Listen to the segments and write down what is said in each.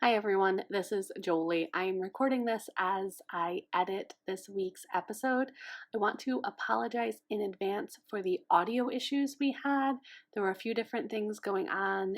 Hi everyone, this is Jolie. I'm recording this as I edit this week's episode. I want to apologize in advance for the audio issues we had. There were a few different things going on,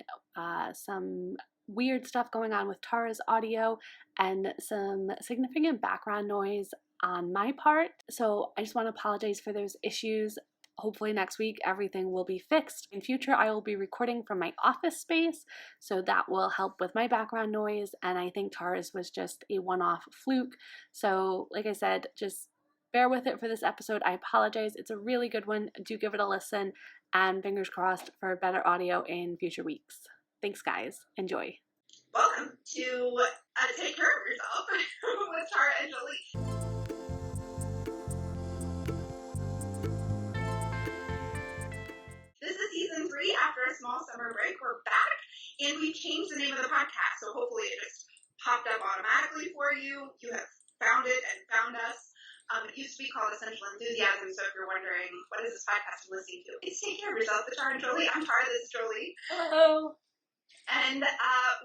some weird stuff going on with Tara's audio, and some significant background noise on my part. So I just want to apologize for those issues. Hopefully next week everything will be fixed. In future I will be recording from my office space, so that will help with my background noise, and I think Tara's was just a one-off fluke. So like I said, just bear with it for this episode. I apologize. It's a really good one. Do give it a listen, and fingers crossed for better audio in future weeks. Thanks guys. Enjoy. Welcome to Take Care of Yourself with Tara and Jolie. This is season 3. After a small summer break, we're back, and we changed the name of the podcast, so hopefully it just popped up automatically for you. You have found it and found us. It used to be called Essential Enthusiasm, so if you're wondering, what is this podcast I'm listening to? It's Take Care of Yourself with Tara and Jolie. I'm Tara, this is Jolie. Hello. And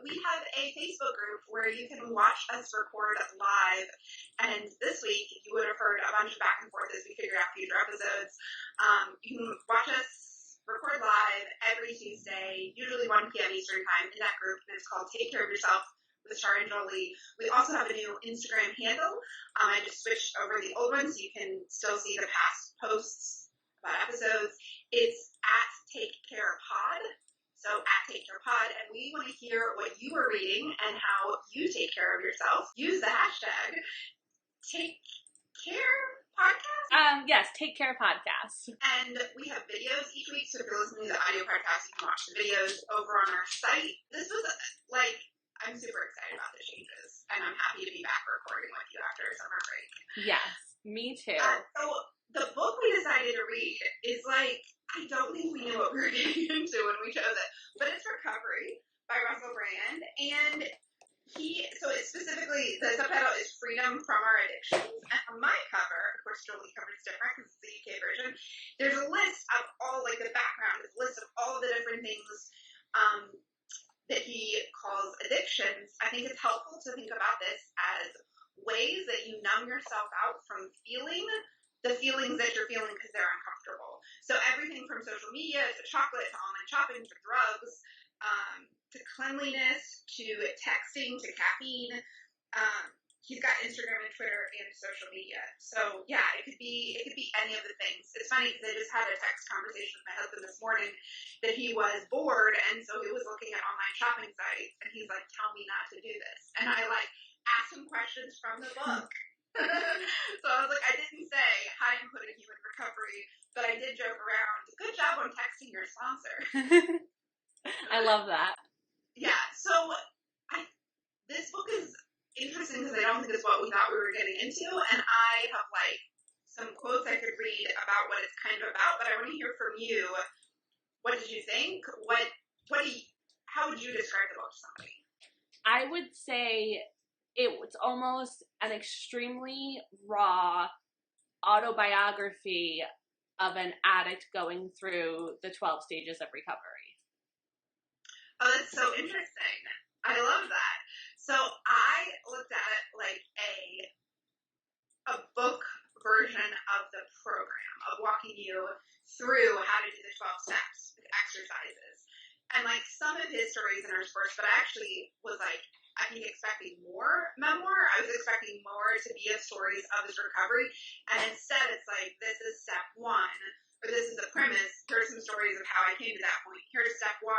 we have a Facebook group where you can watch us record live. And this week, you would have heard a bunch of back and forth as we figure out future episodes. You can watch us record live every Tuesday, usually 1 p.m. Eastern Time in that group. And it's called Take Care of Yourself with Tara and Jolie. We also have a new Instagram handle. I just switched over the old one so you can still see the past posts about episodes. It's at Take Care Pod. So at Take Care Pod, and we want to hear what you are reading and how you take care of yourself. Use the hashtag Take Care Podcast. Yes, Take Care Podcast. And we have videos each week, so if you're listening to the audio podcast, you can watch the videos over on our site. This was I'm super excited about the changes, and I'm happy to be back recording with you after a summer break. Yes, me too. So the book we decided to read is I don't think we knew what we were getting into when we chose it, but it's Recovery by Russell Brand, and so it's specifically, the subtitle is Freedom from Our Addictions, and on my cover, of course Jolie cover is different because it's the UK version, there's a list of all, the background, a list of all the different things that he calls addictions. I think it's helpful to think about this as ways that you numb yourself out from feeling the feelings that you're feeling because they're uncomfortable. So everything from social media to chocolate to online shopping to drugs to cleanliness to texting to caffeine. He's got Instagram and Twitter and social media. So yeah, it could be any of the things. It's funny because I just had a text conversation with my husband this morning that he was bored, and so he was looking at online shopping sites, and he's like, "Tell me not to do this," and I asked him questions from the book. So I was like, I didn't say how to put in human recovery, but I did joke around. Good job on texting your sponsor. I love that. Yeah, so this book is interesting because I don't think it's what we thought we were getting into, and I have some quotes I could read about what it's kind of about, but I want to hear from you. What did you think? How would you describe the book to somebody? I would say it's almost an extremely raw autobiography of an addict going through the 12 stages of recovery. Oh, that's so interesting. I love that. So I looked at it like a book version of the program, of walking you through how to do the 12 steps, the exercises. And some of his stories interspersed, but I actually was I think expecting more memoir. I was expecting more to be of stories of his recovery. And instead it's this is step 1, or this is the premise. Here's some stories of how I came to that point. Here's step 1.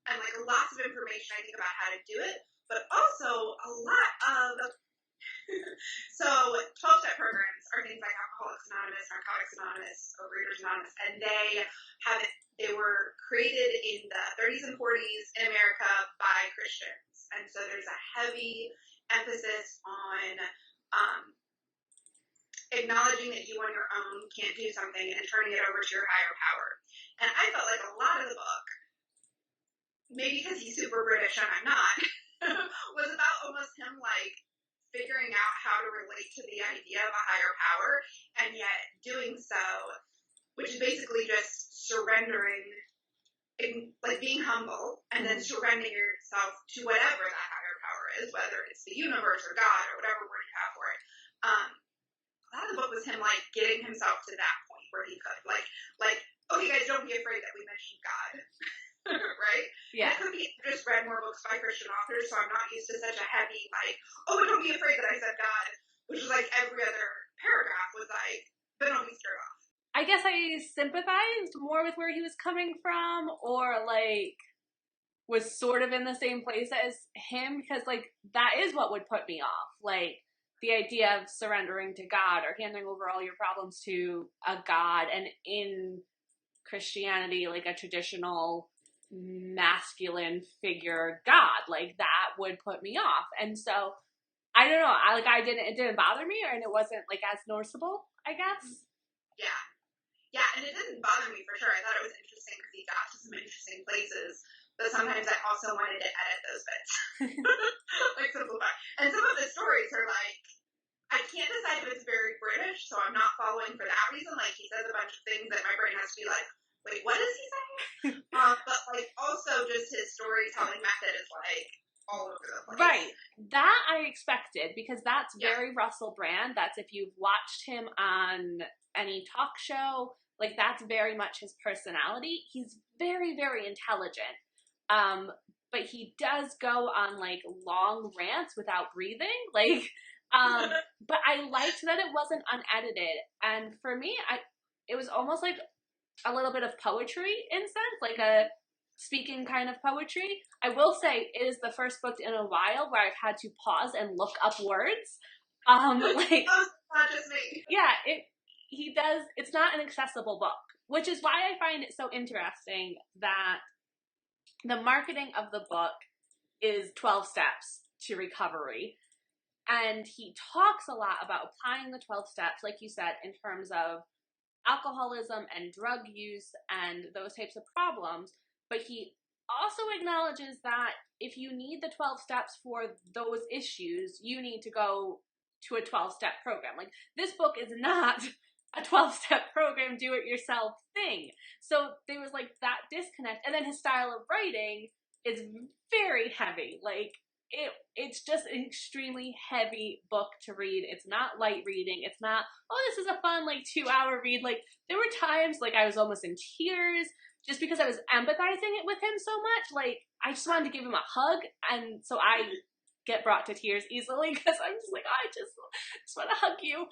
And lots of information I think about how to do it, but also a lot of so 12-step programs are things like Alcoholics Anonymous, Narcotics Anonymous, Overeaters Anonymous, and they were created in the 30s and 40s in America by Christians, and so there's a heavy emphasis on acknowledging that you on your own can't do something and turning it over to your higher power. And I felt like a lot of the book, maybe because he's super British and I'm not, was about almost him figuring out how to relate to the idea of a higher power, and yet doing so, which is basically just surrendering, being humble, and then surrendering yourself to whatever that higher power universe or God or whatever word you have for it. A lot of the book was him like getting himself to that point where he could like, okay, guys, don't be afraid that we mentioned God, right? Yeah. And it could be just read more books by Christian authors, so I'm not used to such a heavy like, oh, don't be afraid that I said God, which is like every other paragraph was like, but don't be scared off. I guess I sympathized more with where he was coming from, or like was sort of in the same place as him, because like that is what would put me off, like the idea of surrendering to God or handing over all your problems to a God, and in Christianity, like a traditional masculine figure God, like that would put me off. And so I don't know, it didn't bother me, and it wasn't like as noticeable, I guess. Yeah, and it didn't bother me for sure. I thought it was interesting because he got to some interesting places, but sometimes I also wanted to edit those bits. Like simplify. And some of the stories are like, I can't decide if it's very British, so I'm not following for that reason. Like, he says a bunch of things that my brain has to be like, wait, what is he saying? But, like, also just his storytelling method is, like, all over the place. Right. That I expected, because that's very Russell Brand. That's, if you've watched him on any talk show, like, that's very much his personality. He's very, very intelligent. But he does go on, like, long rants without breathing. Like, but I liked that it wasn't unedited. And for me, it was almost like a little bit of poetry in sense, like a speaking kind of poetry. I will say it is the first book in a while where I've had to pause and look up words. Like, oh, not just me. Yeah, he does. It's not an accessible book, which is why I find it so interesting that the marketing of the book is 12 steps to recovery. And he talks a lot about applying the 12 steps, like you said, in terms of alcoholism and drug use and those types of problems. But he also acknowledges that if you need the 12 steps for those issues, you need to go to a 12-step program. Like, this book is not a 12-step program, do-it-yourself thing. So there was, like, that disconnect. And then his style of writing is very heavy. Like, it's just an extremely heavy book to read. It's not light reading. It's not, oh, this is a fun, like, 2-hour read. Like, there were times, like, I was almost in tears just because I was empathizing it with him so much. Like, I just wanted to give him a hug, and so I get brought to tears easily because I'm just like, I just want to hug you.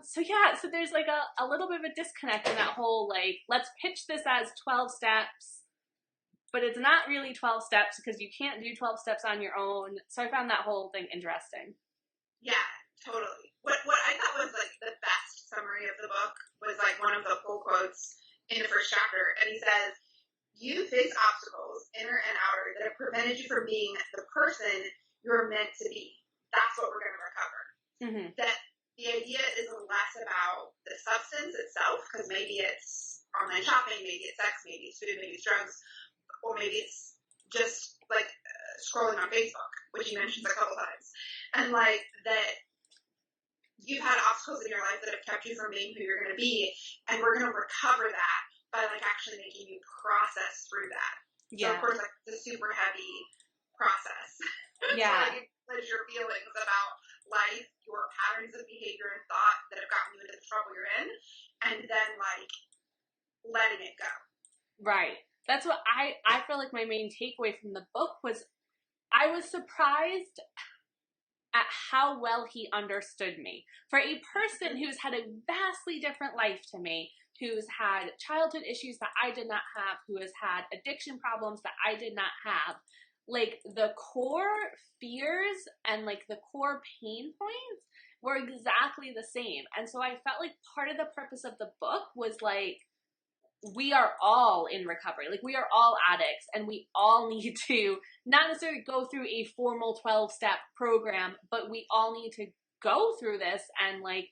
So there's, like, a little bit of a disconnect in that whole, like, let's pitch this as 12 steps, but it's not really 12 steps because you can't do 12 steps on your own. So I found that whole thing interesting. Yeah, totally. What I thought was, like, the best summary of the book was, like, one of the full quotes in the first chapter. And he says, you face obstacles, inner and outer, that have prevented you from being the person you're meant to be. That's what we're going to recover. Mm-hmm. That the idea is less about the substance itself, because maybe it's online shopping, maybe it's sex, maybe it's food, maybe it's drugs, or maybe it's just, like, scrolling on Facebook, which he mentions a couple times. And, like, that you've had obstacles in your life that have kept you from being who you're going to be, and we're going to recover that by, like, actually making you process through that. Yeah. So, of course, like, it's a super heavy process. Yeah. So, like, it's your feelings about life, your patterns of behavior and thought that have gotten you into the trouble you're in, and then, like, letting it go. Right. That's what I feel like my main takeaway from the book was, I was surprised at how well he understood me. For a person who's had a vastly different life to me, who's had childhood issues that I did not have, who has had addiction problems that I did not have, like, the core fears and, like, the core pain points were exactly the same. And so I felt like part of the purpose of the book was, like, we are all in recovery. Like, we are all addicts, and we all need to not necessarily go through a formal 12-step program, but we all need to go through this and, like,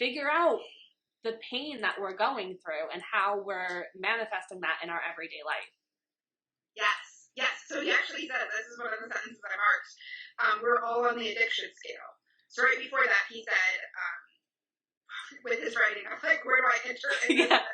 figure out the pain that we're going through and how we're manifesting that in our everyday life. Yes. So he actually said, this is one of the sentences I marked, we're all on the addiction scale. So right before that, he said, with his writing, I was like, where do I enter into this?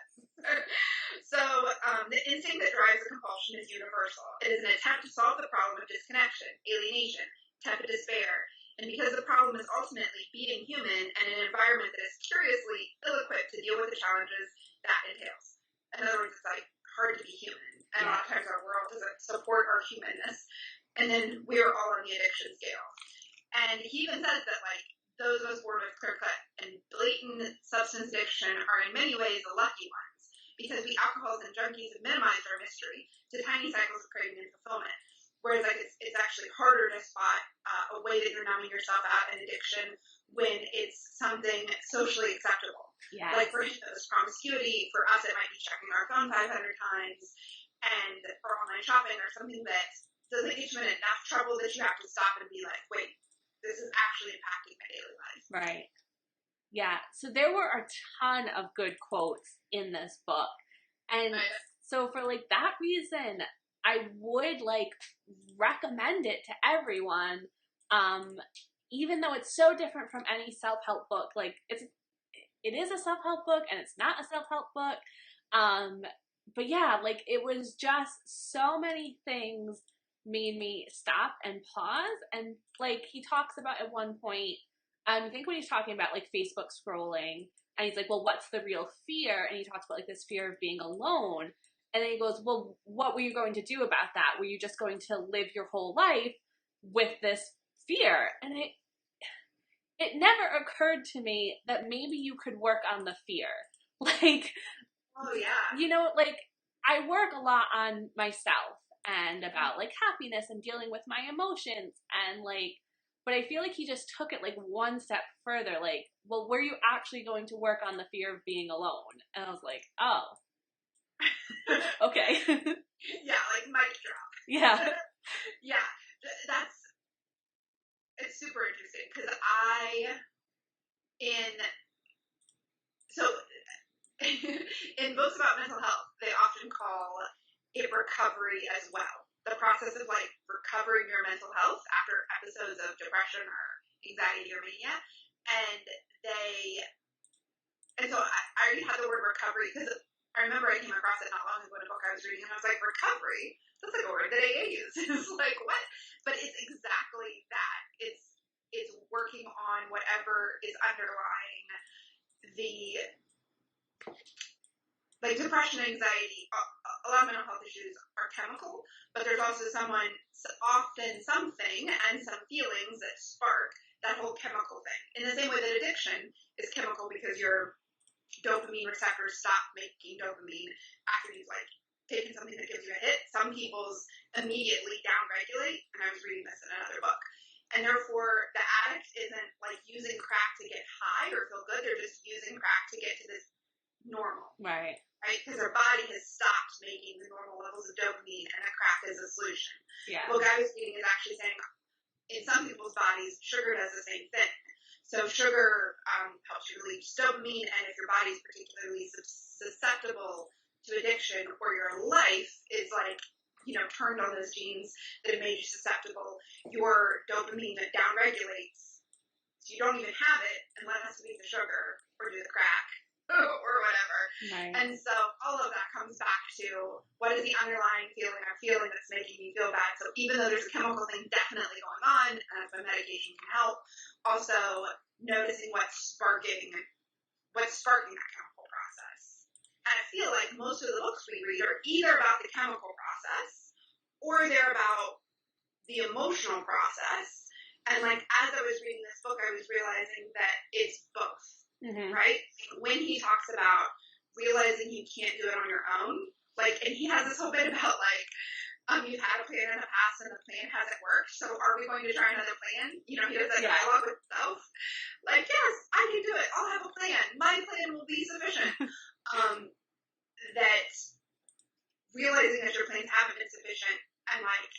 So, the instinct that drives a compulsion is universal. It is an attempt to solve the problem of disconnection, alienation, tepid despair. And because the problem is ultimately being human and an environment that is curiously ill-equipped to deal with the challenges that entails. In other words, it's like hard to be human. And a lot of times our world doesn't support our humanness. And then we're all on the addiction scale. And he even says that, like, those of us born with clear-cut and blatant substance addiction are in many ways the lucky ones, because we alcoholics and junkies have minimized our mystery to tiny cycles of craving and fulfillment. Whereas, like, it's actually harder to spot a way that you're numbing yourself out in addiction when it's something socially acceptable. Yeah. Like, for instance, promiscuity, for us, it might be checking our phone 500 times, and or online shopping, or something that doesn't get you in enough trouble that you have to stop and be like, wait, this is actually impacting my daily life. Right. Yeah. So there were a ton of good quotes in this book. And so for, like, that reason, I would, like, recommend it to everyone. Even though it's so different from any self-help book. Like, it is a self-help book and it's not a self-help book. But yeah, like, it was just so many things made me stop and pause. And, like, he talks about at one point, I think when he's talking about, like, Facebook scrolling, and he's like, well, what's the real fear? And he talks about, like, this fear of being alone. And then he goes, well, what were you going to do about that? Were you just going to live your whole life with this fear? And it never occurred to me that maybe you could work on the fear. Like, oh yeah, you know, like, I work a lot on myself and about, like, happiness and dealing with my emotions and, like, but I feel like he just took it, like, one step further. Like, well, were you actually going to work on the fear of being alone? And I was like, oh. Okay. Yeah, like, mic drop. Yeah. Yeah, it's super interesting, because in books about mental health, they often call it recovery as well. The process of, like, recovering your mental health after episodes of depression or anxiety or mania. And so I already had the word recovery, because I remember I came across it not long ago in a book I was reading, and I was like, recovery? That's like a word that AA uses. Like, what? But it's exactly that. It's working on whatever is underlying the, like, depression, anxiety. A lot of mental health issues are chemical, but there's also often something and some feelings that spark that whole chemical thing. In the same way that addiction is chemical, because your dopamine receptors stop making dopamine after you've, like, taken something that gives you a hit. Some people's immediately downregulate, and I was reading this in another book. And therefore, the addict isn't, like, using crack to get high or feel good. They're just using crack to get to this normal. Right. Right? Because their body has stopped making the normal levels of dopamine, and the crack is a solution. Yeah. What I was reading is actually saying, in some people's bodies, sugar does the same thing. So sugar helps you release dopamine, and if your body's particularly susceptible to addiction, or your life is, like, you know, turned on those genes that have made you susceptible, your dopamine downregulates, so you don't even have it unless you eat the sugar or do the crack or whatever. Right. And so all of that comes back to, what is the underlying feeling I'm feeling that's making me feel bad? So even though there's a chemical thing definitely going on, and that's why medication can help, also noticing what's sparking that chemical process. And I feel like most of the books we read are either about the chemical process, or they're about the emotional process. And, like, as I was reading this book, I was realizing that it's both. Mm-hmm. Right? When he talks about realizing you can't do it on your own, like, and he has this whole bit about, like, you've had a plan in the past and the plan hasn't worked, so are we going to try another plan? You know, he does that dialogue with himself. Like, yes, I can do it. I'll have a plan. My plan will be sufficient. That realizing that your plans haven't been sufficient, and, like,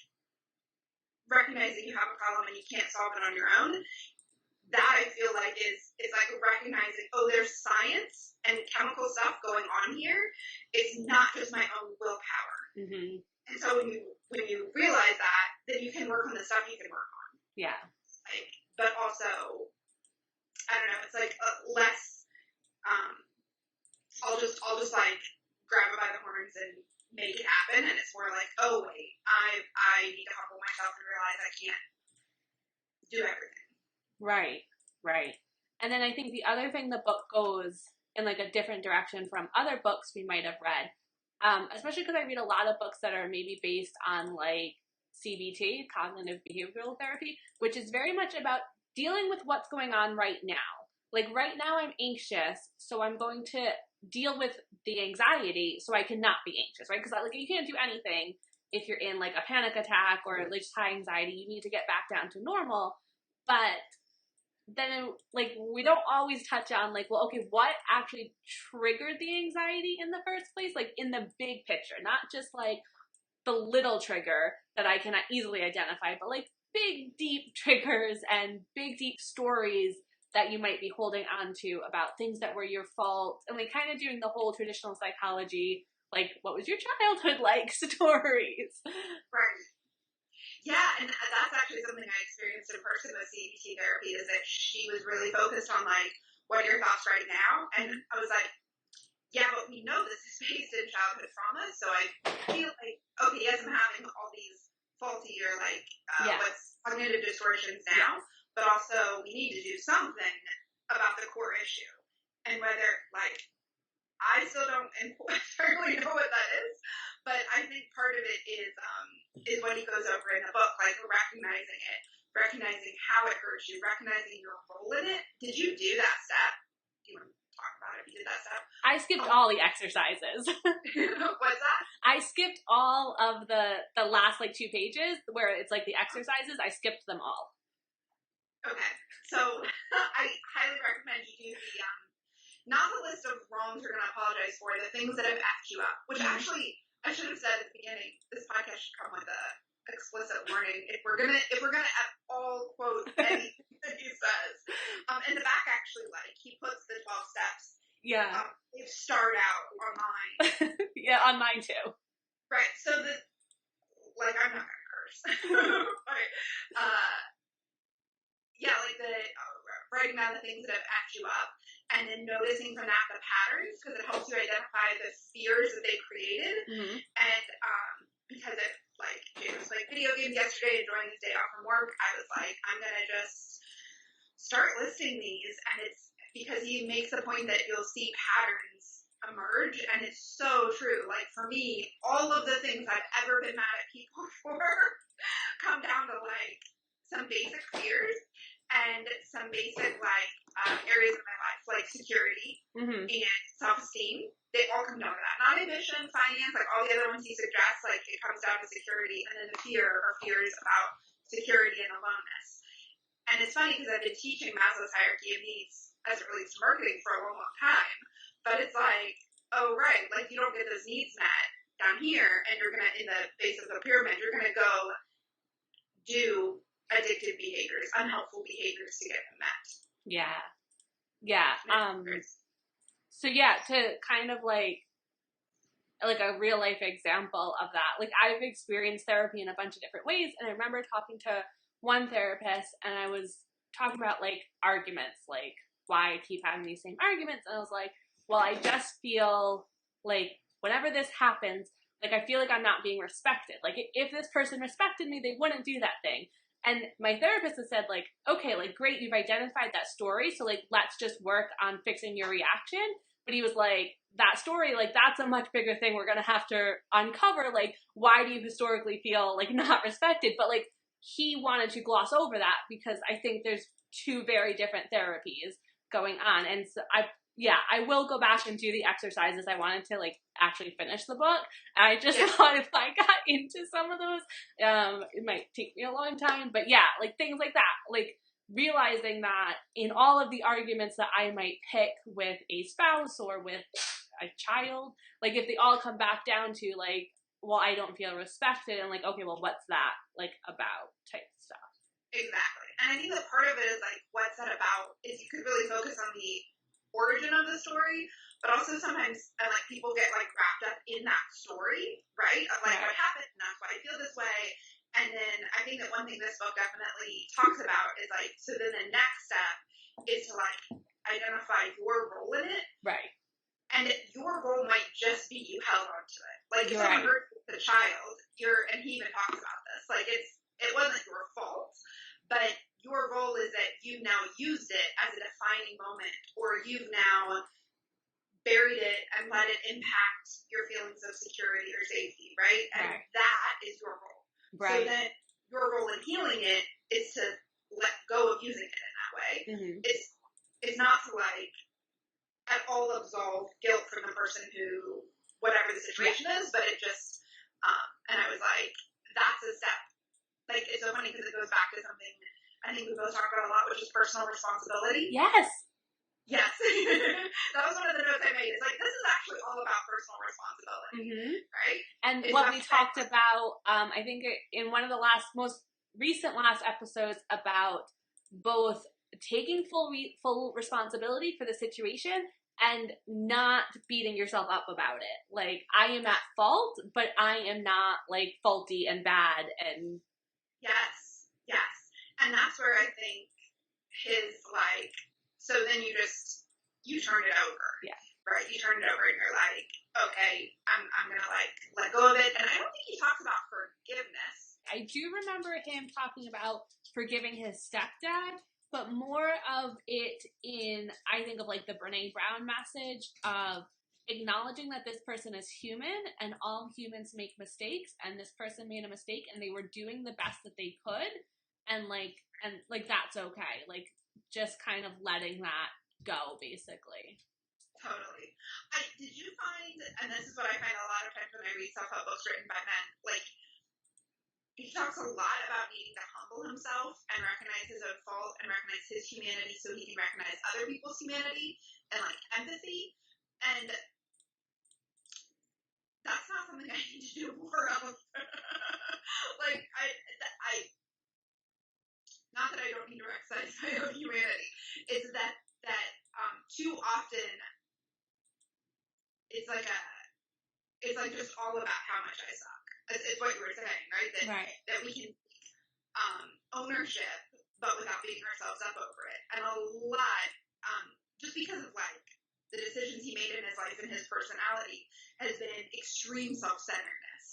recognizing you have a problem and you can't solve it on your own, that I feel like is like recognizing, oh, there's science and chemical stuff going on here. It's not just my own willpower. Mm-hmm. And so when you realize that, then you can work on the stuff you can work on. Yeah. Like, but also, I don't know, it's like less. I'll just like grab it by the horns and make it happen, and it's more like, oh wait, I need to humble myself and realize I can't do everything. Right, right. And then I think the other thing the book goes in like a different direction from other books we might have read, especially because I read a lot of books that are maybe based on like CBT, cognitive behavioral therapy, which is very much about dealing with what's going on right now. Like right now I'm anxious, so I'm going to deal with the anxiety so I can not be anxious, right? Because like you can't do anything if you're in like a panic attack or like just high anxiety. You need to get back down to normal. But then like we don't always touch on like, well, okay, what actually triggered the anxiety in the first place, like in the big picture, not just like the little trigger that I cannot easily identify, but like big deep triggers and big deep stories that you might be holding on to about things that were your fault, and like kind of doing the whole traditional psychology, like what was your childhood like stories. Right. Yeah, and that's actually something I experienced in person with CBT therapy, is that she was really focused on, like, what are your thoughts right now? And I was like, yeah, but we know this is based in childhood trauma, so I feel like, okay, yes, I'm having all these faulty or, like, what's cognitive distortions now, but also we need to do something about the core issue. And whether, like, I still don't entirely know what that is, but I think part of it is what he goes over in the book, like recognizing it, recognizing how it hurts you, recognizing your role in it. Did you do that step? Do you want to talk about it? You did that step? I skipped all the exercises. What's that? I skipped all of the last like 2 pages where it's like the exercises. I skipped them all. Okay, so I highly recommend you do the not the list of wrongs you're going to apologize for, the things that have effed you up, which actually, I should have said at the beginning, this podcast should come with a explicit warning if we're gonna at all quote anything that he says. In the back, actually, like, he puts the 12 steps. Yeah. They start out on mine. Yeah, on mine too. Right, so like, I'm not gonna curse. But, yeah, like writing down the things that have effed you up, and then noticing from that the patterns, because it helps you identify the fears that they created. And because it, like, it was like video games yesterday, enjoying his day off from work, I was like, I'm gonna just start listing these, and it's because he makes the point that you'll see patterns emerge, and it's so true. Like, for me, all of the things I've ever been mad at people for come down to, like, some basic fears and some basic, like, areas of my life, like security and self-esteem. They all come down to that. Not ambition, finance, like all the other ones he suggests, like, it comes down to security, and then the fears about security and aloneness. And it's funny because I've been teaching Maslow's hierarchy of needs as it relates to marketing for a long, long time, but it's like, oh, right, like, you don't get those needs met down here, and you're gonna, in the base of the pyramid, you're gonna go do addictive behaviors, unhelpful behaviors to get them met. Yeah. Yeah. So yeah, to kind of like a real life example of that, like, I've experienced therapy in a bunch of different ways, and I remember talking to one therapist, and I was talking about like arguments, like why I keep having these same arguments, and I was like, well, I just feel like whenever this happens, like, I feel like I'm not being respected. Like, if this person respected me, they wouldn't do that thing. And my therapist has said, like, okay, like, great, you've identified that story, so, like, let's just work on fixing your reaction. But he was like, that story, like, that's a much bigger thing we're gonna have to uncover. Like, why do you historically feel, like, not respected? But, like, he wanted to gloss over that because I think there's 2 very different therapies going on. And so I will go back and do the exercises. I wanted to, like, actually finish the book. I just thought if I got into some of those, it might take me a long time. But yeah, like, things like that. Like, realizing that in all of the arguments that I might pick with a spouse or with a child, like, if they all come back down to, like, well, I don't feel respected, and, like, okay, well, what's that, like, about type stuff. Exactly. And I think that part of it is, like, what's that about is you could really focus on the origin of the story, but also sometimes, like, people get, like, wrapped up in that story, right? Of, like, what happened, and that's why I feel this way. And then I think that one thing this book definitely talks about is, like, so then the next step is to, like, identify your role in it. Right. And your role might just be you held on to it. Like, if someone hurt the child, and he even talks about this, like, it wasn't your fault, but your role is that you've now used it as a defining moment, or you've now buried it and let it impact your feelings of security or safety, right? And that is your role. Right. So then your role in healing it is to let go of using it in that way. It's not to like at all absolve guilt from the person who, whatever the situation is, but it just, and I was like, that's a step. Like, it's so funny because it goes back to something I think we both talk about a lot, which is personal responsibility. Yes. Yes. That was one of the notes I made. It's like, this is actually all about personal responsibility, right? And it's what we talked about, I think in one of the most recent episodes, about both taking full responsibility for the situation and not beating yourself up about it. Like, I am at fault, but I am not, like, faulty and bad and... Yes. And that's where I think his, like, so then you turn it over. Yeah. Right? You turn it over and you're like, okay, I'm going to, like, let go of it. And I don't think he talks about forgiveness. I do remember him talking about forgiving his stepdad, but more of it in, I think of, like, the Brene Brown message of acknowledging that this person is human and all humans make mistakes, and this person made a mistake and they were doing the best that they could, and that's okay. Like, just kind of letting that go, basically. Totally. Did you find, and this is what I find a lot of times when I read self-help books written by men, like, he talks a lot about needing to humble himself and recognize his own fault and recognize his humanity so he can recognize other people's humanity and, like, empathy. And that's not something I need to do more of. Like, not that I don't need to recognize my own humanity. It's that too often it's like just all about how much I suck. It's what you were saying, right? That we can ownership, but without beating ourselves up over it. And a lot, just because of like the decisions he made in his life and his personality, has been extreme self-centeredness.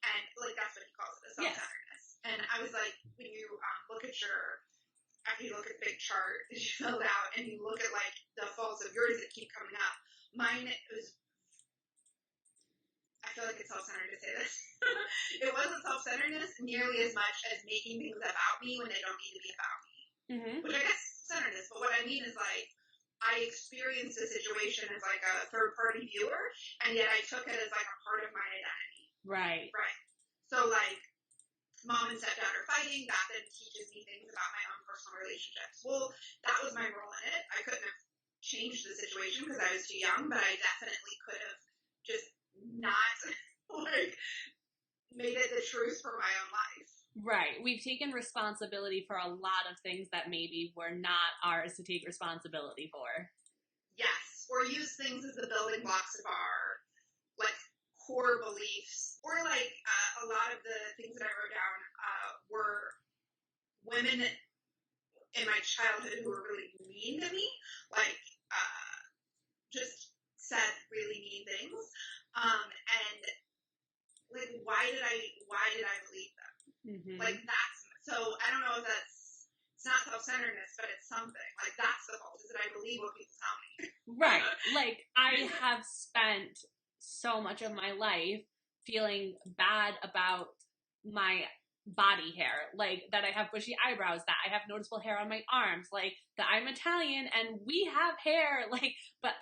And like that's what he calls it, a self-centeredness. Yes. And I was like, when you look at after you look at the big chart that you filled out and you look at like the faults of yours that keep coming up, mine was, I feel like it's self-centered to say this. It wasn't self-centeredness nearly as much as making things about me when they don't need to be about me. Which I guess is centeredness, but what I mean is like, I experienced the situation as like a third-party viewer, and yet I took it as like a part of my identity. Right. So like, mom and stepdad are fighting, that then teaches me things about my own personal relationships. Well, that was my role in it. I couldn't have changed the situation because I was too young, but I definitely could have just not like made it the truth for my own life. Right. We've taken responsibility for a lot of things that maybe were not ours to take responsibility for. Yes. Or use things as the building blocks of our like core beliefs. Or like a lot of the things that I wrote down were women in my childhood who were really mean to me, like just said really mean things. And like why did I believe them? Like that's, so I don't know if it's not self-centeredness, but it's something. Like that's the fault, is that I believe what people tell me. Right. Like I have spent so much of my life feeling bad about my body hair, like that I have bushy eyebrows, that I have noticeable hair on my arms, like that I'm Italian and we have hair, like, but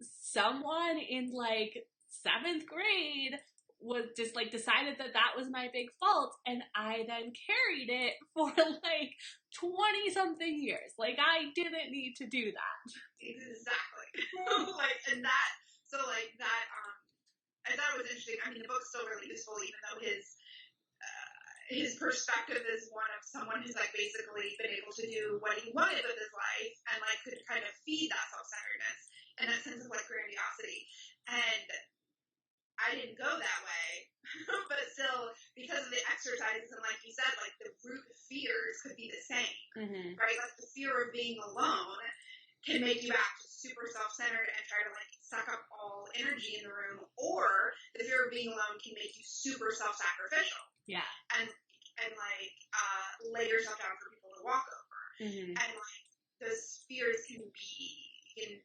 someone in like 7th grade was just like decided that was my big fault, and I then carried it for like 20 something years. Like I didn't need to do that. Exactly. Like, and that, so like that, I thought it was interesting. I mean, the book's still really useful, even though his perspective is one of someone who's like basically been able to do what he wanted with his life and like could kind of feed that self-centeredness and that sense of like grandiosity. And I didn't go that way, but still, because of the exercises and like you said, like the root fears could be the same, right? Like the fear of being alone can make you act super self-centered and try to like suck up all energy in the room, or the fear of being alone can make you super self-sacrificial. Yeah. And and like lay yourself down for people to walk over. Mm-hmm. And like those fears can be,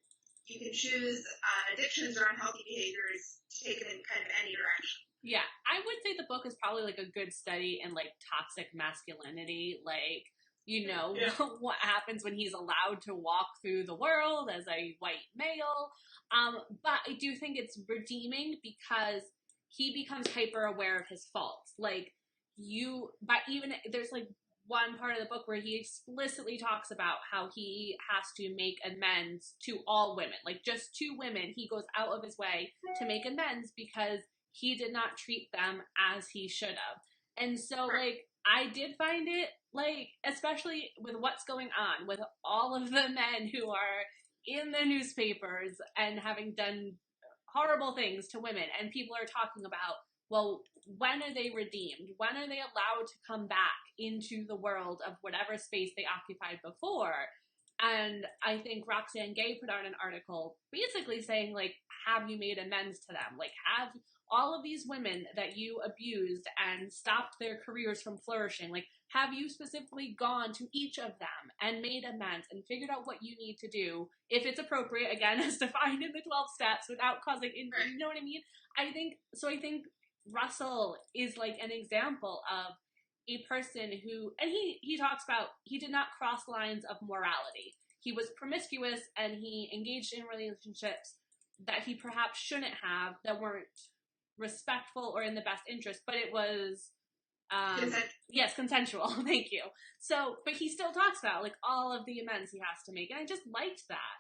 you can choose addictions or unhealthy behaviors to take it in kind of any direction. Yeah, I would say the book is probably like a good study in like toxic masculinity, like, you know, what happens when he's allowed to walk through the world as a white male. But I do think it's redeeming because he becomes hyper aware of his faults. Like, but even there's like one part of the book where he explicitly talks about how he has to make amends to all women, like just to women. He goes out of his way to make amends because he did not treat them as he should have. And so, like, I did find it, like, especially with what's going on with all of the men who are in the newspapers and having done horrible things to women, and people are talking about, well, when are they redeemed? When are they allowed to come back into the world of whatever space they occupied before? And I think Roxane Gay put out an article basically saying, like, have you made amends to them? Like, have all of these women that you abused and stopped their careers from flourishing, like, have you specifically gone to each of them and made amends and figured out what you need to do, if it's appropriate, again, as defined in the 12 steps, without causing injury? You know what I mean? I think Russell is like an example of a person who, and he talks about, he did not cross lines of morality. He was promiscuous and he engaged in relationships that he perhaps shouldn't have, that weren't respectful or in the best interest, but it was yes, consensual. Thank you. So, but he still talks about like all of the amends he has to make, and I just liked that.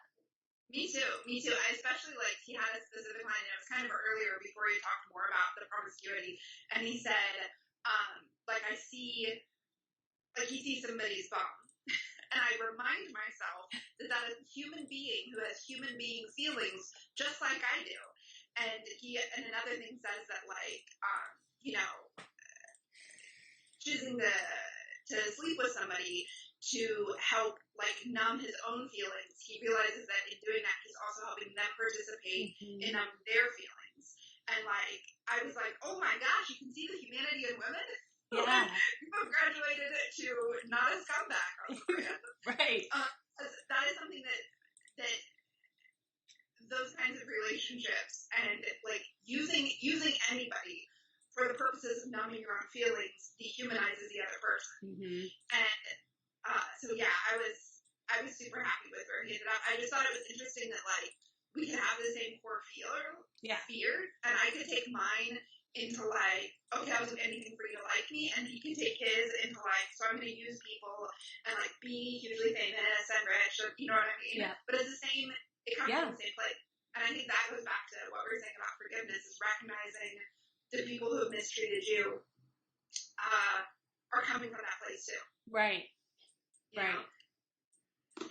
Me too. I especially like, he had a specific line, and it was kind of earlier before he talked more about the promiscuity, and he said, like, he sees somebody's bum, and I remind myself that that is a human being who has human being feelings just like I do. And another thing says that, like, choosing to sleep with somebody to help, like, numb his own feelings, he realizes that in doing that, he's also helping them participate in their feelings. And, like, I was like, oh my gosh, you can see the humanity in women? Yeah. You've graduated to not a scumbag on the brand. Right. That is something that those kinds of relationships and, like, using anybody for the purposes of numbing your own feelings dehumanizes the other person. And so yeah, I was super happy with where he ended up. I just thought it was interesting that, like, we could have the same core fear, and I could take mine into, like, okay, I'll do anything for you to like me, and he can take his into, like, so I'm going to use people and, like, be hugely famous and rich, or, you know what I mean? Yeah. But it's the same, it comes from the same place. And I think that goes back to what we were saying about forgiveness, is recognizing the people who have mistreated you are coming from that place too. Right. You know?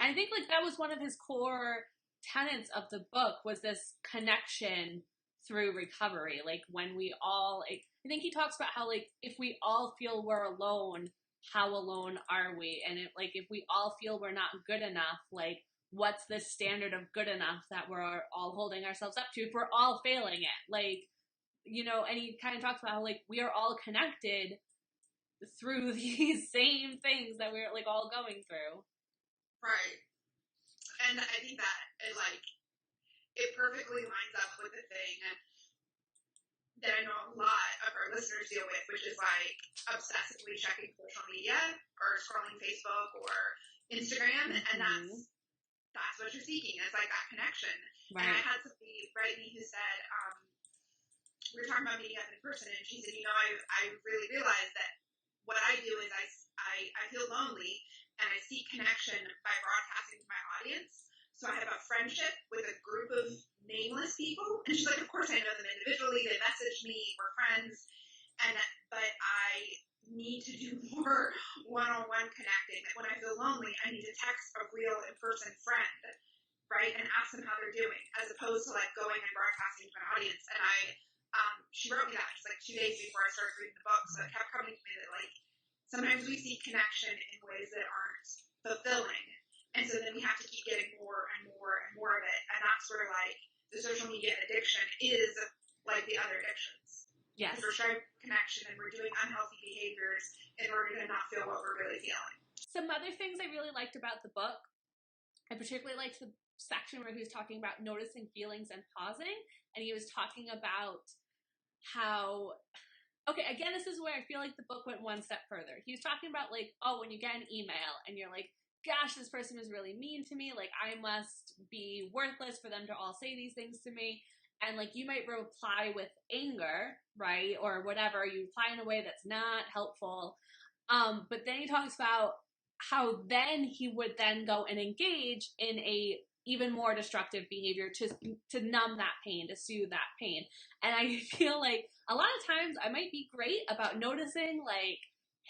I think, like, that was one of his core tenets of the book, was this connection through recovery. Like, when we all, like, I think he talks about how, like, if we all feel we're alone, how alone are we? And if we all feel we're not good enough, like, what's this standard of good enough that we're all holding ourselves up to if we're all failing it? Like, you know, and he kind of talks about how, like, we are all connected through these same things that we're, like, all going through. Right. And I think that it perfectly lines up with the thing that I know a lot of our listeners deal with, which is, like, obsessively checking social media or scrolling Facebook or Instagram, and that's what you're seeking. It's like that connection. Right. And I had somebody write me who said, we were talking about meeting up in person, and she said, I really realized that what I do is I feel lonely, and I seek connection by broadcasting to my audience. So I have a friendship with a group of nameless people, and she's like, of course I know them individually, they message me, we're friends, but I need to do more one-on-one connecting. That when I feel lonely, I need to text a real in-person friend, right, and ask them how they're doing, as opposed to, like, going and broadcasting to an audience. And she wrote me that just, like, 2 days before I started reading the book, so it kept coming to me that, like, sometimes we see connection in ways that aren't fulfilling, and so then we have to keep getting more and more and more of it, and that's where, like, the social media addiction is like the other addictions. Yes. Because we're striving for connection and we're doing unhealthy behaviors in order to not feel what we're really feeling. Some other things I really liked about the book, I particularly liked the section where he was talking about noticing feelings and pausing, and he was talking about how, okay, again, this is where I feel like the book went one step further. He was talking about, like, oh, when you get an email and you're like, gosh, this person was really mean to me, like, I must be worthless for them to all say these things to me. And, like, you might reply with anger, right? Or whatever. You reply in a way that's not helpful. But then he talks about how then he would then go and engage in a even more destructive behavior to numb that pain, to soothe that pain. And I feel like a lot of times I might be great about noticing, like,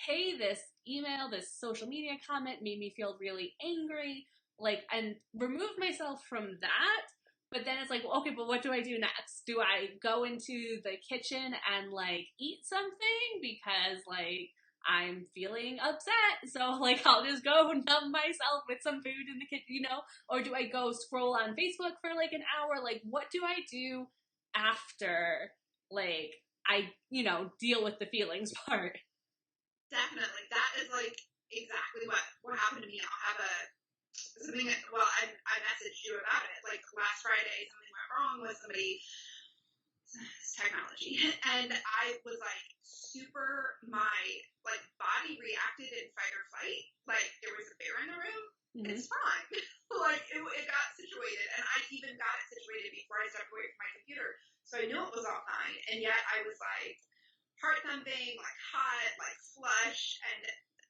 hey, this email, this social media comment made me feel really angry, like, and remove myself from that. But then it's like, well, okay, but what do I do next? Do I go into the kitchen and, like, eat something because, like, I'm feeling upset, so, like, I'll just go numb myself with some food in the kitchen, you know? Or do I go scroll on Facebook for, like, an hour? Like, what do I do after, like, I, you know, deal with the feelings part? Definitely. That is, like, exactly what happened to me. I'll have something, well, I messaged you about it. Like, last Friday, something went wrong with somebody. It's technology. And I was, like, my, like, body reacted in fight or flight. Like, there was a bear in the room. Mm-hmm. It's fine. Like, it got situated. And I even got it situated before I stepped away from my computer. So I knew it was all fine. And yet I was, like, heart thumping, like, hot, like, flush. And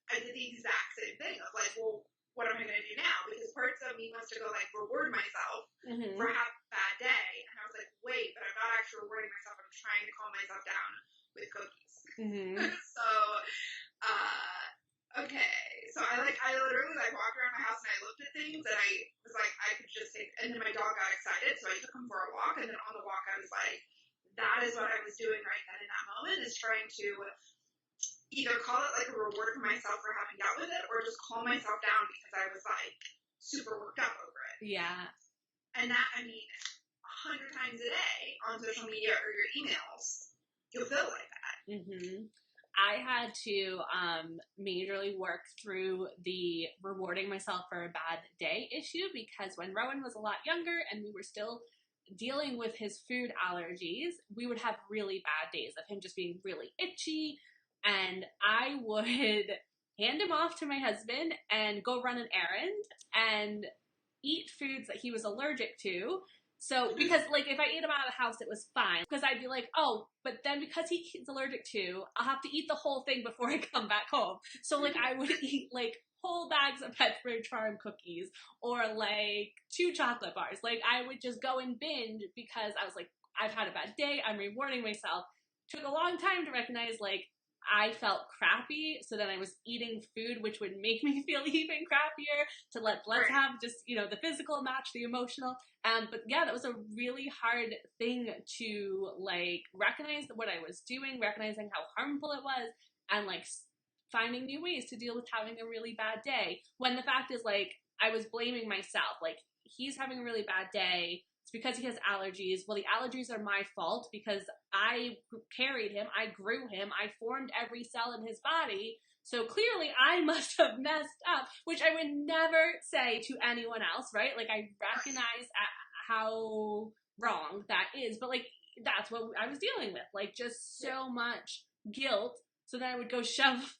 I did the exact same thing. I was like, well, what am I going to do now? Because parts of me wants to go, like, reward myself for having a bad day. And I was like, wait, but I'm not actually rewarding myself. I'm trying to calm myself down with cookies. So, okay. So I literally, like, walked around my house and I looked at things and I was like, I could just take, and then my dog got excited. So I took him for a walk. And then on the walk, I was like, that is what I was doing right then in that moment, is trying to either call it, like, a reward for myself for having dealt with it, or just calm myself down because I was, like, super worked up over it. Yeah. And that, I mean, 100 times a day on social media or your emails, you'll feel like that. I had to majorly work through the rewarding myself for a bad day issue, because when Rowan was a lot younger and we were still dealing with his food allergies, we would have really bad days of him just being really itchy, and I would hand him off to my husband and go run an errand and eat foods that he was allergic to. So, because, like, if I ate him out of the house, it was fine. Because I'd be like, oh, but then because he's allergic to, I'll have to eat the whole thing before I come back home. So, like, I would eat, like, whole bags of Pepperidge Farm cookies or, like, 2 chocolate bars. Like, I would just go and binge because I was like, I've had a bad day. I'm rewarding myself. Took a long time to recognize, like, I felt crappy, so then I was eating food which would make me feel even crappier, to let's have just, you know, the physical match the emotional. But yeah, that was a really hard thing to, like, recognize what I was doing, recognizing how harmful it was, and, like, finding new ways to deal with having a really bad day. When the fact is, like, I was blaming myself. Like, he's having a really bad day. It's because he has allergies. Well, the allergies are my fault because I carried him, I grew him, I formed every cell in his body. So clearly I must have messed up, which I would never say to anyone else, right? Like, I recognize how wrong that is, but, like, that's what I was dealing with. Like, just so much guilt. So then I would go shove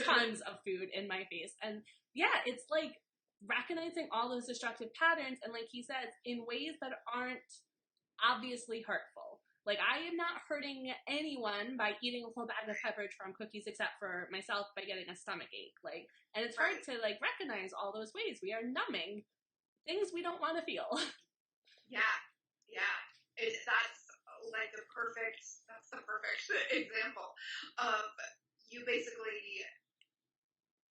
tons of food in my face. And yeah, it's like recognizing all those destructive patterns, and, like he says, in ways that aren't obviously hurtful. Like, I am not hurting anyone by eating a whole bag of Pepperidge Farm cookies, except for myself by getting a stomach ache. Like, and it's hard to, like, recognize all those ways we are numbing things we don't want to feel. Yeah. That's like the perfect example of you basically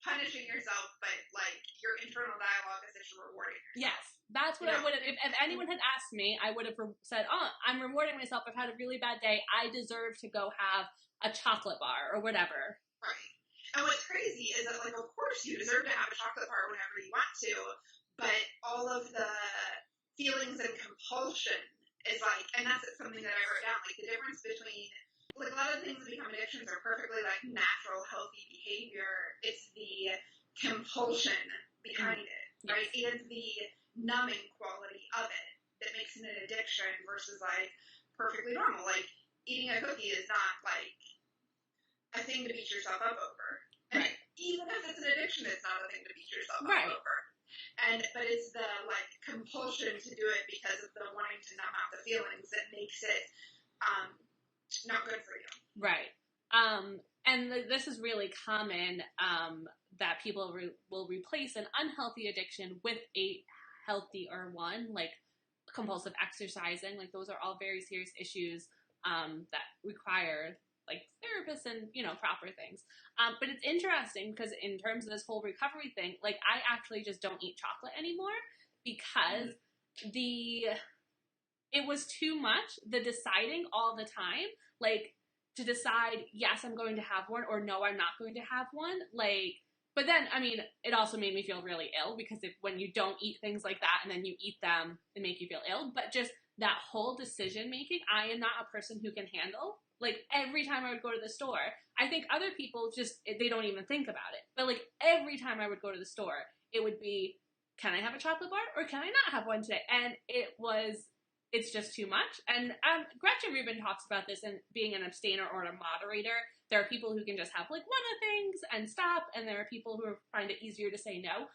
punishing yourself, but, like, your internal dialogue is that you're rewarding yourself. Yes, that's what I would have, if anyone had asked me, I would have said, oh, I'm rewarding myself, I've had a really bad day, I deserve to go have a chocolate bar or whatever. Right. And what's crazy is that, like, of course you deserve to have a chocolate bar whenever you want to, but all of the feelings and compulsion is, like, and that's something that I wrote down, like, the difference between like a lot of the things that become addictions are perfectly like natural, healthy behavior. It's the compulsion behind it, right? Yes. And the numbing quality of it that makes it an addiction versus like perfectly normal. Like eating a cookie is not like a thing to beat yourself up over. And Right. even if it's an addiction, it's not a thing to beat yourself Right. up over. But it's the like compulsion to do it because of the wanting to numb out the feelings that makes it not good for you. Right. And this is really common that people will replace an unhealthy addiction with a healthier one, like compulsive exercising. Like those are all very serious issues that require like therapists and proper things. But it's interesting because in terms of this whole recovery thing, like I actually just don't eat chocolate anymore because it was too much, the deciding all the time, like to decide, yes, I'm going to have one, or no, I'm not going to have one. Like, but then, I mean, it also made me feel really ill because when you don't eat things like that and then you eat them, it make you feel ill. But just that whole decision making, I am not a person who can handle. Like every time I would go to the store, I think other people just, they don't even think about it. But like every time I would go to the store, it would be, can I have a chocolate bar or can I not have one today? And it's just too much. And Gretchen Rubin talks about this in being an abstainer or a moderator. There are people who can just have like one of things and stop, and there are people who find it easier to say no.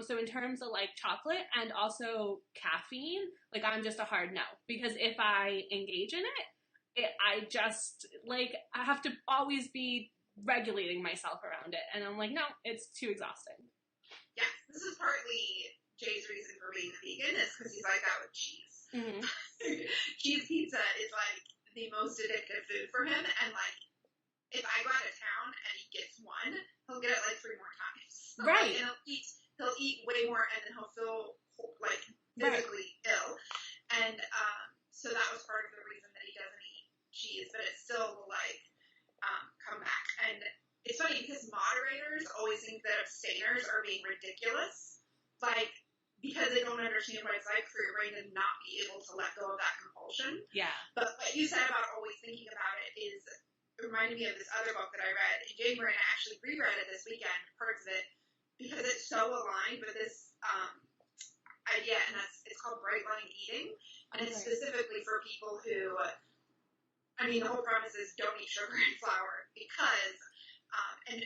So in terms of like chocolate and also caffeine, like I'm just a hard no, because if I engage in it, I just like I have to always be regulating myself around it, and I'm like, no, it's too exhausting. Yeah, this is partly Jay's reason for being a vegan is because he's like that with cheese. Mm-hmm. Cheese pizza is like the most addictive food for him, and like if I go out of town and he gets one, he'll get it like 3 more times. Right. Like, and he'll eat way more, and then he'll feel like physically ill. And so that was part of the reason that he doesn't eat cheese, but it still will like come back. And it's funny because moderators always think that abstainers are being ridiculous, like because they don't understand what it's like for your brain to not be able to let go of that compulsion. Yeah. But what you said about always thinking about it reminded me of this other book that I read in January, and I actually reread it this weekend, parts of it, because it's so aligned with this idea, and it's called Bright Line Eating, and it's specifically for people who, I mean, the whole premise is don't eat sugar and flour because, and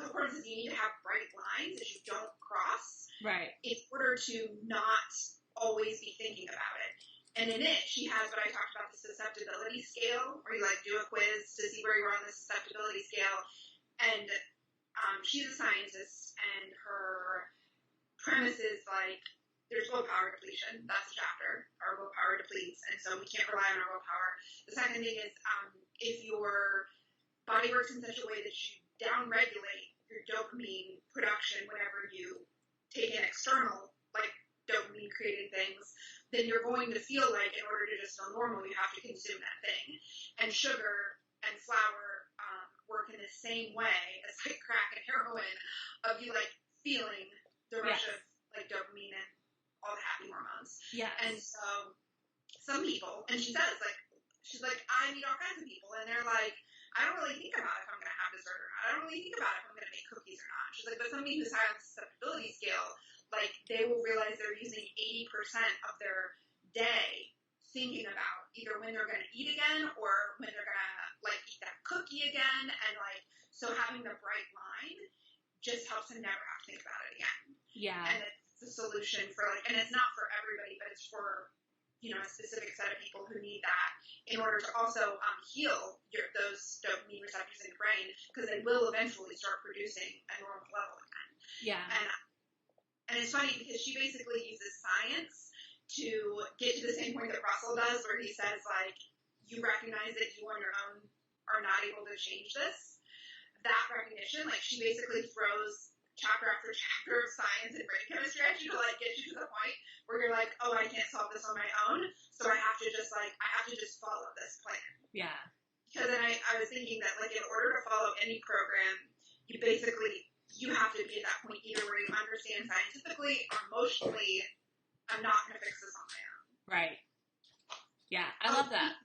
the whole premise is you need to have bright lines that you don't cross. Right. In order to not always be thinking about it. And in it, she has what I talked about, the susceptibility scale, where you like do a quiz to see where you are on the susceptibility scale. And she's a scientist, and her premise is like there's willpower depletion. That's a chapter. Our willpower depletes, and so we can't rely on our willpower. The second thing is if your body works in such a way that you downregulate your dopamine production whenever you take in external, like dopamine creating things, then you're going to feel like in order to just feel normal, you have to consume that thing. And sugar and flour work in the same way as like crack and heroin of you like feeling the rush of like dopamine and all the happy hormones. Yeah. And so some people, and she says like, she's like, I meet all kinds of people, and they're like, I don't really think about if I'm going to have dessert or not. I don't really think about if I'm going to make cookies or not. She's like, but somebody who's high on the susceptibility scale, like they will realize they're using 80% of their day thinking about either when they're going to eat again or when they're going to like eat that cookie again. And like, so having the bright line just helps them never have to think about it again. Yeah. And it's the solution for like, and it's not for everybody, but it's for, a specific set of people who need that in order to also heal those dopamine receptors in your brain, because they will eventually start producing a normal level again. Yeah. And it's funny because she basically uses science to get to the same point that Russell does, where he says, like, you recognize that you on your own are not able to change this. That recognition, like, she basically throws chapter after chapter of science and brain chemistry at you to, like, get you to the point where you're like, oh, I can't solve this on my own, so I have to just follow this plan. Yeah. Because then I was thinking that, like, in order to follow any program, you have to be at that point either where you understand scientifically or emotionally, I'm not going to fix this on my own. Right. Yeah, I love that.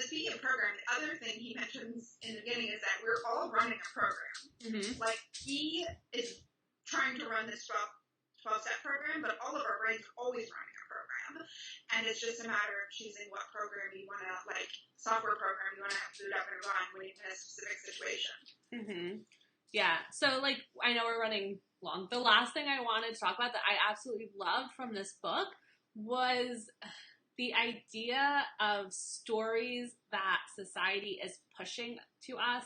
speaking of program, the other thing he mentions in the beginning is that we're all running a program. Mm-hmm. Like, he is trying to run this 12-step program, but all of our brains are always running a program. And it's just a matter of choosing what program you want to, like, software program you want to boot up and run when you're in a specific situation. Mm-hmm. Yeah. So, like, I know we're running long. The last thing I wanted to talk about that I absolutely loved from this book was the idea of stories that society is pushing to us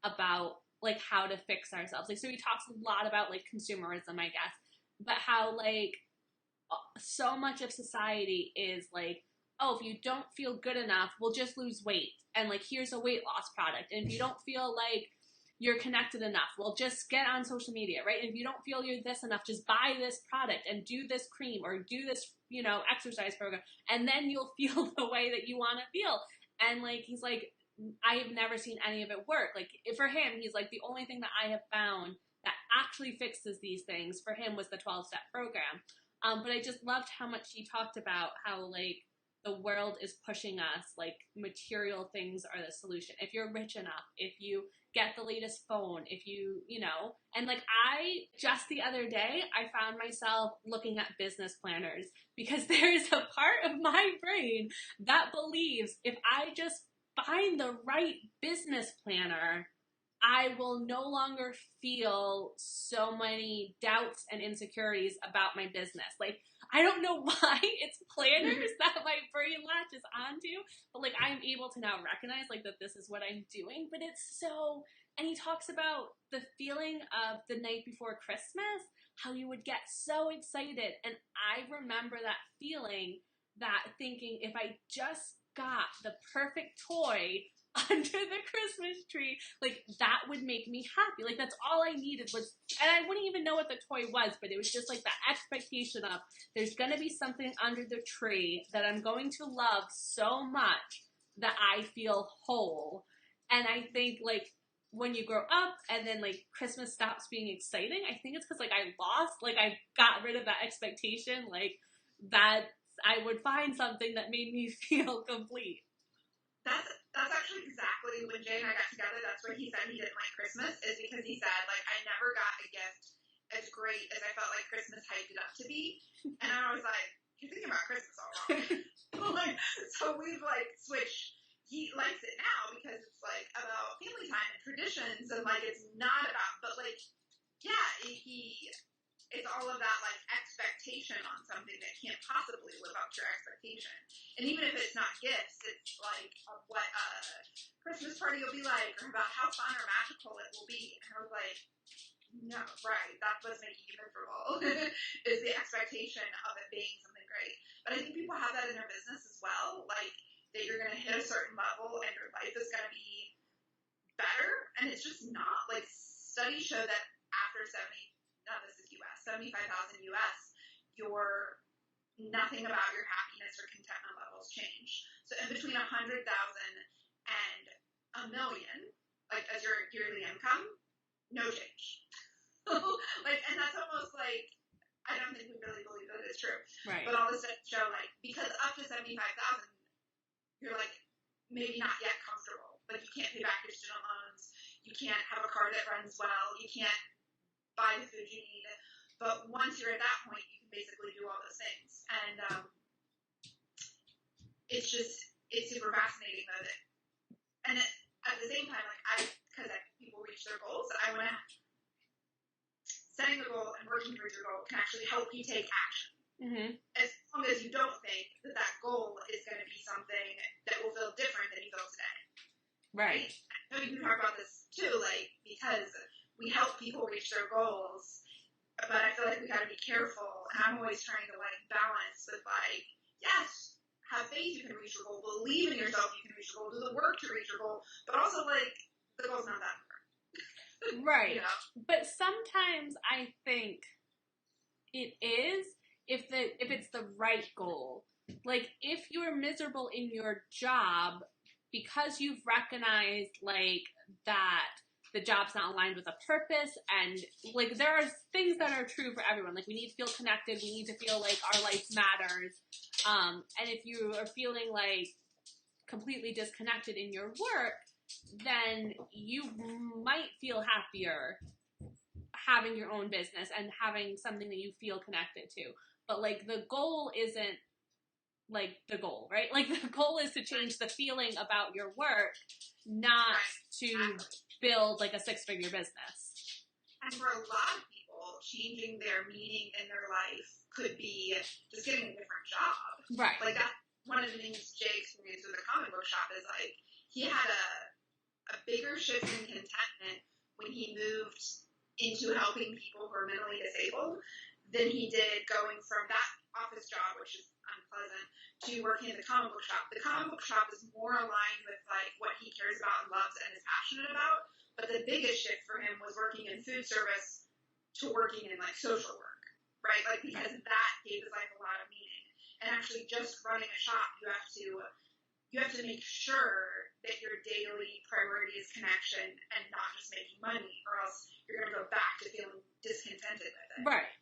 about, like, how to fix ourselves. Like, so he talks a lot about, like, consumerism, I guess, but how, like, so much of society is like, oh, if you don't feel good enough, we'll just lose weight. And, like, here's a weight loss product. And if you don't feel like you're connected enough, well, just get on social media, right? And if you don't feel you're this enough, just buy this product and do this cream or do this, you know, exercise program. And then you'll feel the way that you want to feel. And, like, he's like, I have never seen any of it work. Like, for him, he's like, the only thing that I have found that actually fixes these things for him was the 12-step program. But I just loved how much he talked about how, like, the world is pushing us, like, material things are the solution. If you're rich enough, if you get the latest phone, if you, you know, and, like, just the other day, I found myself looking at business planners because there's a part of my brain that believes if I just find the right business planner, I will no longer feel so many doubts and insecurities about my business. Like, I don't know why it's planners that my brain latches onto, but, like, I'm able to now recognize, like, that this is what I'm doing, but it's so, and he talks about the feeling of the night before Christmas, how you would get so excited, and I remember that feeling, that thinking, if I just got the perfect toy under the Christmas tree, like, that would make me happy. Like, that's all I needed was, and I wouldn't even know what the toy was, but it was just like the expectation of there's gonna be something under the tree that I'm going to love so much that I feel whole. And I think, like, when you grow up and then, like, Christmas stops being exciting, I think it's because, like, I got rid of that expectation, like, that I would find something that made me feel complete. That's actually exactly when Jay and I got together. That's what he said he didn't like Christmas, is because he said, like, I never got a gift as great as I felt like Christmas hyped it up to be. And I was like, you're thinking about Christmas all wrong. Like, so we've, like, switched. He likes it now because it's, like, about family time and traditions, and, like, it's not about, but, like, yeah, it's all of that, like, expectation on something that can't possibly live up to your expectation. And even if it's not gifts, it's like what a Christmas party will be like, or about how fun or magical it will be. And I was like, no, right, that's what's making you miserable, is the expectation of it being something great. But I think people have that in their business as well, like, that you're going to hit a certain level and your life is going to be better, and it's just not. Like, studies show that after 75,000 US, nothing about your happiness or contentment levels change. So in between 100,000 and a million, like, as your yearly income, no change. Like, and that's almost like, I don't think we really believe that it's true. Right. But all the studies show, like, because up to 75,000, you're, like, maybe not yet comfortable. Like, you can't pay back your student loans. You can't have a car that runs well. You can't buy the food you need. But once you're at that point, you can basically do all those things. And it's super fascinating, though. And at the same time, like, because people reach their goals, I want to, setting the goal and working towards your goal can actually help you take action. Mm-hmm. As long as you don't think that goal is going to be something that will feel different than you feel today. Right. I know you can talk about this, too, like, because we help people reach their goals, but I feel like we got to be careful, and I'm always trying to, like, balance with, like, yes, have faith you can reach your goal, believe in yourself you can reach your goal, do the work to reach your goal, but also, like, the goal's not that hard. Right. You know? But sometimes I think it is if it's the right goal. Like, if you're miserable in your job because you've recognized, like, that the job's not aligned with a purpose, and, like, there are things that are true for everyone. Like, we need to feel connected, we need to feel like our life matters. And if you are feeling like completely disconnected in your work, then you might feel happier having your own business and having something that you feel connected to. But like the goal isn't like the goal, right? Like the goal is to change the feeling about your work, not to build like a 6-figure business. And for a lot of people, changing their meaning in their life could be just getting a different job. Right. Like that's one of the things Jay experienced with the comic book shop is like he had a bigger shift in contentment when he moved into helping people who are mentally disabled than he did going from that office job, which is unpleasant, to working in the comic book shop. The comic book shop is more aligned with like what he cares about and loves and is passionate about. But the biggest shift for him was working in food service to working in like social work, right? Like because that gave his life a lot of meaning. And actually just running a shop, you have to make sure that your daily priority is connection and not just making money, or else you're going to go back to feeling discontented with it. Right.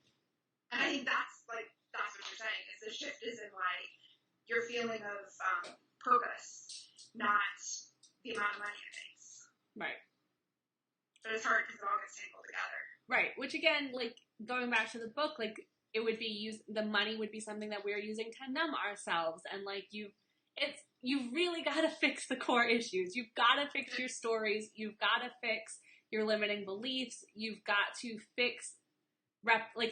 And I think that's what you're saying, is the shift is in like your feeling of purpose, not the amount of money it makes. Right. But it's hard because it all gets tangled together. Right. Which again, like going back to the book, like it would be the money would be something that we're using to numb ourselves, and like you've really got to fix the core issues. You've got to fix your stories. You've got to fix your limiting beliefs. You've got to fix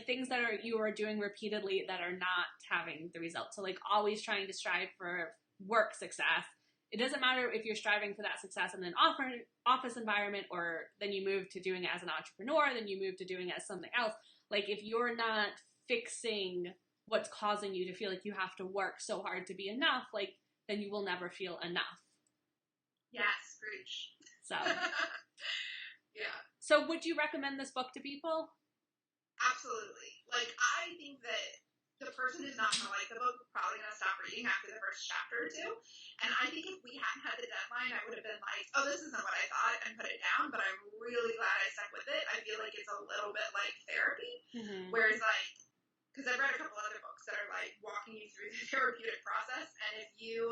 things that you are doing repeatedly that are not having the result. So like always trying to strive for work success. It doesn't matter if you're striving for that success in an office environment, or then you move to doing it as an entrepreneur, then you move to doing it as something else. Like if you're not fixing what's causing you to feel like you have to work so hard to be enough, like then you will never feel enough. Yes, preach. So, yeah. So would you recommend this book to people? Absolutely. Like, I think that the person who's not going to like the book is probably going to stop reading after the first chapter or two. And I think if we hadn't had the deadline, I would have been like, oh, this isn't what I thought, and put it down. But I'm really glad I stuck with it. I feel like it's a little bit like therapy. Mm-hmm. Whereas, like, because I've read a couple other books that are like walking you through the therapeutic process, and if you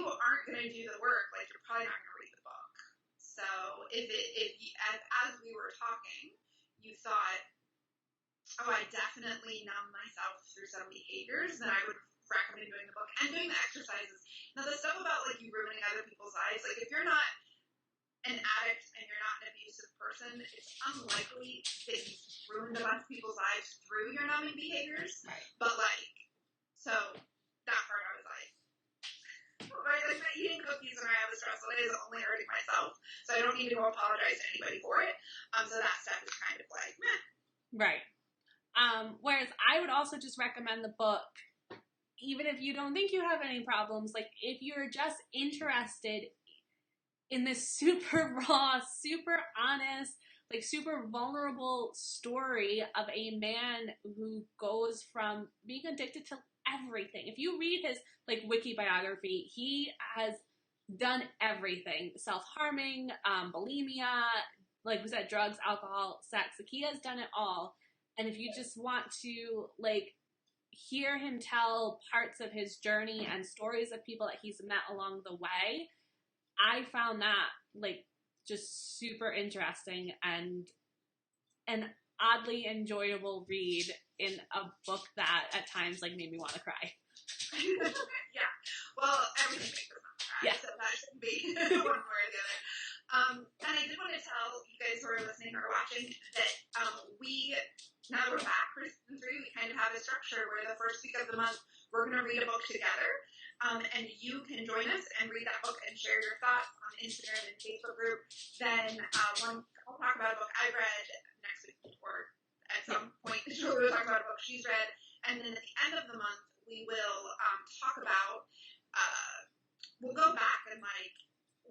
aren't going to do the work, like you're probably not going to read the book. So as we were talking, you thought, oh, I definitely numb myself through some behaviors, then I would recommend doing the book and doing the exercises. Now the stuff about like you ruining other people's lives, like if you're not an addict and you're not an abusive person, it's unlikely that you've ruined a bunch of people's lives through your numbing behaviors. Right. But like, so that part I was like, like eating cookies when I have a stressful day is only hurting myself, so I don't need to go apologize to anybody for it. So that stuff is kind of like, meh. Right. Whereas I would also just recommend the book, even if you don't think you have any problems, like if you're just interested in this super raw, super honest, like super vulnerable story of a man who goes from being addicted to everything. If you read his like wiki biography, he has done everything. Self-harming, bulimia, like we said, drugs, alcohol, sex. Like he has done it all. And if you just want to like hear him tell parts of his journey and stories of people that he's met along the way, I found that like just super interesting and an oddly enjoyable read in a book that at times like made me want to cry. Yeah. Well, everything makes us want to cry, yeah. So that shouldn't be one way or the other. And I did want to tell you guys who are listening or watching that now that we're back for season 3, we kind of have a structure where the first week of the month we're going to read a book together. And you can join us and read that book and share your thoughts on Instagram and Facebook group. Then I'll talk about a book I read next week, or at some point we'll talk about a book she's read. And then at the end of the month, we will talk about, we'll go back and like,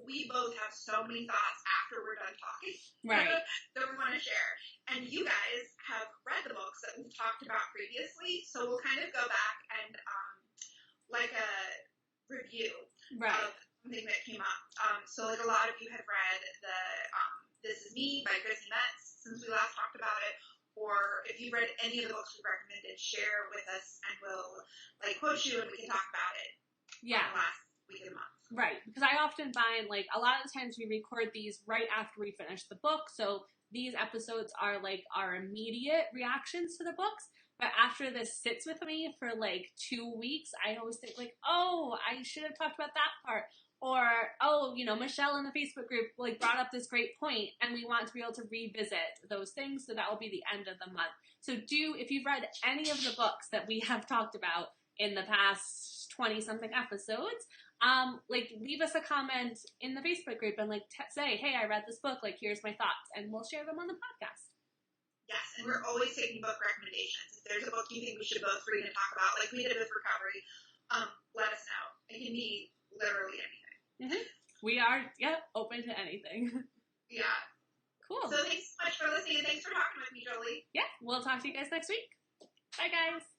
we both have so many thoughts after we're done talking. Right. That we want to share. And you guys have read the books that we've talked about previously, so we'll kind of go back and like a review of something that came up. So like a lot of you have read the This Is Me by Chrissy Metz since we last talked about it, or if you've read any of the books we recommended, share with us and we'll like quote you and we can talk about it. Yeah. the last week of the month. Right, because I often find, like, a lot of the times we record these right after we finish the book, so these episodes are, like, our immediate reactions to the books, but after this sits with me for, like, 2 weeks, I always think, like, oh, I should have talked about that part, or, oh, you know, Michelle in the Facebook group, like, brought up this great point, and we want to be able to revisit those things, so that will be the end of the month. So if you've read any of the books that we have talked about in the past 20-something episodes, like, leave us a comment in the Facebook group and, like, say, hey, I read this book, like, here's my thoughts, and we'll share them on the podcast. Yes, and we're always taking book recommendations. If there's a book you think we should both read and talk about, like we did with Recovery, let us know. It can be literally anything. Mm-hmm. We are, open to anything. Yeah. Cool. So thanks so much for listening, and thanks for talking with me, Jolie. Yeah, we'll talk to you guys next week. Bye, guys.